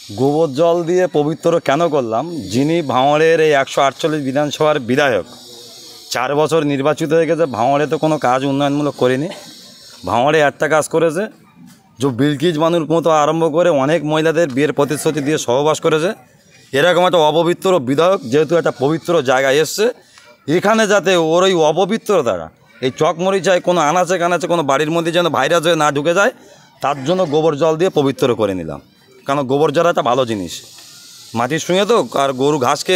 গোবর জল দিয়ে পবিত্র কেন করলাম, যিনি ভাঙড়ের এই 148 বিধানসভার বিধায়ক 4 বছর নির্বাচিত হয়ে গেছে, ভাঙড়ে তো কোনো কাজ উন্নয়নমূলক করেনি। ভাঙড়ে একটা কাজ করেছে, যে বিলকিস বানুর মতো আরম্ভ করে অনেক মহিলাদের বিয়ের প্রতিশ্রুতি দিয়ে সহবাস করেছে। এরকম একটা অপবিত্র বিধায়ক যেহেতু একটা পবিত্র জায়গায় এসছে, এখানে যাতে ওর ওই অপবিত্রতাটা এই চকমরিচায় কোনো আনাচে কানাচে কোনো বাড়ির মধ্যে যেন ভাইরাস হয়ে না ঢুকে যায়, তার জন্য গোবর জল দিয়ে পবিত্র করে নিলাম। কারণ গোবর জল একটা ভালো জিনিস, মাটির সঙ্গে তো, আর গরু ঘাসকে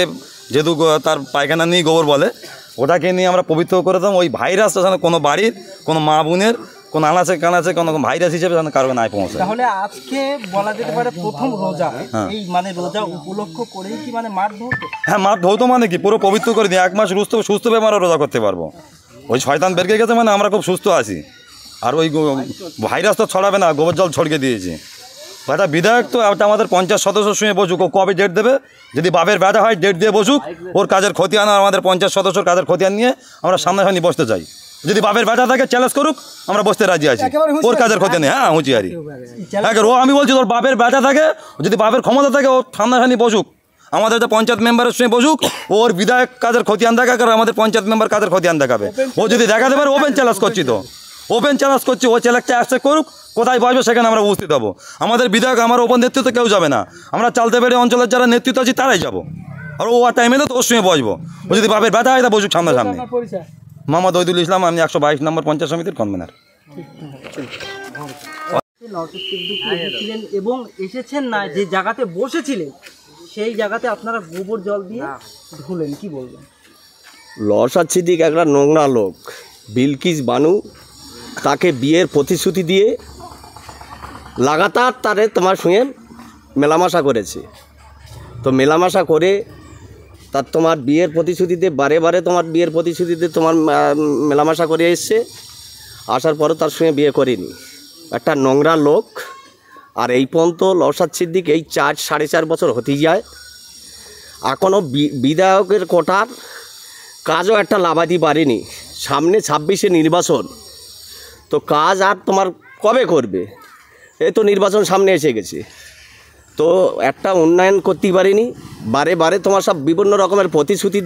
যেহেতু তার পায়খানা নিয়ে গোবর বলে, ওটাকে নিয়ে আমরা পবিত্র করে দিলাম। ওই ভাইরাসটা যেন কোনো বাড়ির কোনো মা বোনের কোনো আনাচে কানাচে কোনো ভাইরাস হিসেবে যেন কারো নাই পৌঁছে। তাহলে আজকে বলা যেতে পারে প্রথম রোজা, এই মানে রোজা উপলক্ষ করেই কি মানে মাঠ ধৌত? হ্যাঁ, মাঠ ধৌত মানে কি পুরো পবিত্র করে দিই। 1 মাস সুস্থভাবে আমরা রোজা করতে পারবো। ওই শয়তান বেরকে গেছে মানে আমরা খুব সুস্থ আছি, আর ওই ভাইরাস তো ছড়াবে না, গোবর জল ছড়িয়ে দিয়েছি। একটা বিধায়ক তো একটা আমাদের 50 সদস্য শুনে বসুক, ও কবে ডেট দেবে, যদি বাপের ব্যাটা হয় ডেট দিয়ে বসুক, ওর কাজের খতিয়ান আর আমাদের 50 সদস্যর কাজের খতিয়ান নিয়ে আমরা সামনাসামনি বসতে চাই। যদি বাপের ব্যাটা থাকে চ্যালেঞ্জ করুক, আমরা বসতে রাজি আছি, ওর কাজের খতিয়ান নেই। হ্যাঁ, হুঁচিয়ারি ও আমি বলছি, তোর বাপের ব্যাটা থাকে, যদি বাপের ক্ষমতা থাকে, ও সামনাসামনি বসুক, আমাদের তো পঞ্চায়েত মেম্বারের সঙ্গে বসুক, ওর বিধায়ক কাজের খতিয়ান দেখাক, আর আমাদের পঞ্চায়েত মেম্বার কাজের খতিয়ান দেখাবে। ও যদি দেখাতে পারে, ওপেন চ্যালেঞ্জ করছি, তো ওপেন চ্যালেঞ্জ করছি, ও চ্যালেঞ্জটা অ্যাকসেপ্ট করুক, কোথায় বসবে সেখানে আমরা উপস্থিত হবো। আমাদের বিধায়ক আমার ওপর নেতৃত্ব কেউ যাবে না, আমরা চালতেবাড়ি অঞ্চলের যারা নেতৃত্ব আছি তারাই যাবো, আর ও টাইমে তো ওর সঙ্গে বসবো। ও যদি বাপের ব্যথা হয় তা বসুক সামনাসামনি। মোহাম্মদ ওইদুল ইসলাম, আমি 122 নম্বর পঞ্চায়েত সমিতির কনভেনার। এবং এসেছেন না যে জায়গাতে বসেছিলেন, সেই জায়গাতে আপনারা গোবর জল দিয়ে ধুলেন, কি বলবেন? নওশাদ সিদ্দিক একটা নোংরা লোক। বিলকিস বানু তাকে বিয়ের প্রতিশ্রুতি দিয়ে লাগাতার তারে তোমার সঙ্গে মেলামেশা করেছে। তো মেলামেশা করে তার তোমার বিয়ের প্রতিশ্রুতিতে বারে বারে তোমার বিয়ের প্রতিশ্রুতিতে তোমার মেলামেশা করে এসছে, আসার পরে তার সঙ্গে বিয়ে করেনি। একটা নোংরা লোক। আর এই পর্যন্ত নওশাদ সিদ্দিক এই 4-4.5 বছর হতেই যায়, এখনও বিধায়কের কোটার কাজও একটা লাভাতে পারেনি। সামনে 26-এ নির্বাচন, তো কাজ আর তোমার কবে করবে? এই তো নির্বাচন সামনে এসে গেছে, তো একটা উন্নয়ন করতে পারেনি। বারে বারে তোমার সব বিভিন্ন রকমের প্রতিশ্রুতি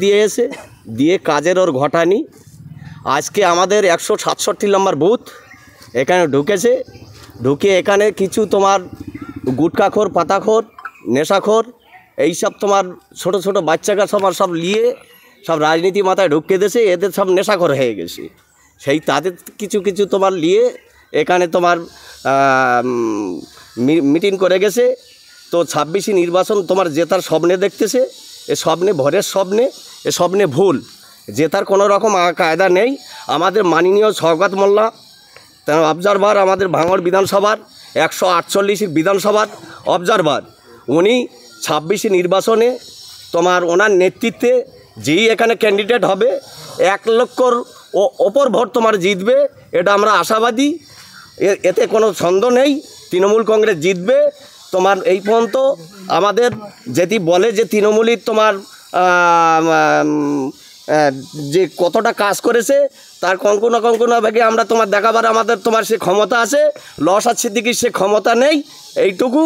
দিয়ে কাজের ওর ঘটানি। আজকে আমাদের 167 নম্বর বুথ এখানে ঢুকে এখানে কিছু তোমার গুটখাখোর, পাতাখোর, নেশাখোর, এইসব তোমার ছোট ছোট বাচ্চারা সব নিয়ে সব রাজনীতি মাথায় ঢুকিয়ে দিয়েছে, এদের সব নেশাখোর হয়ে গেছে। সেই তাদের কিছু তোমার নিয়ে এখানে তোমার মিটিং করে গেছে। তো 26 নির্বাচন তোমার জেতার স্বপ্নে দেখতেছে, এ স্বপ্নে ভরের স্বপ্নে, এ স্বপ্নে ভুল। জেতার কোনো রকম কায়দা নেই। আমাদের মাননীয় শওকত মোল্লা অবজারভার, আমাদের ভাঙড় বিধানসভার 148 বিধানসভার অবজারভার, উনি 26 নির্বাচনে তোমার ওনার নেতৃত্বে যেই এখানে ক্যান্ডিডেট হবে 1 লক্ষর ওপর ভোট তোমার জিতবে, এটা আমরা আশাবাদী। এতে কোনো সন্দেহ নেই, তৃণমূল কংগ্রেস জিতবে। তোমার এই পর্যন্ত আমাদের যেটি বলে যে তৃণমূলের তোমার যে কতটা কাজ করেছে তার কঙ্কনা ভাগে আমরা তোমার দেখাবার আমাদের তোমার সে ক্ষমতা আছে। নওশাদ সিদ্দিকীর সে ক্ষমতা নেই, এইটুকু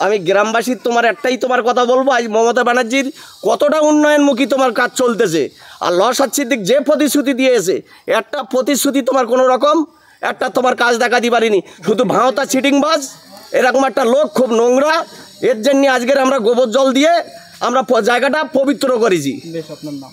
আমি গ্রামবাসীর তোমার একটাই তোমার কথা বলবো। আজ মমতা ব্যানার্জির কতটা উন্নয়নমুখী তোমার কাজ চলতেছে, আর নওশাদ সিদ্দিক যে প্রতিশ্রুতি দিয়েছে, একটা প্রতিশ্রুতি তোমার কোনো রকম একটা তোমার কাজ দেখাতে পারিনি। শুধু ভাঁওতা চিটিংবাজ এরকম একটা লোক, খুব নোংরা। এর জন্য আজকের আমরা গোবর জল দিয়ে আমরা জায়গাটা পবিত্র করেছি। বেশ, আপনার নাম?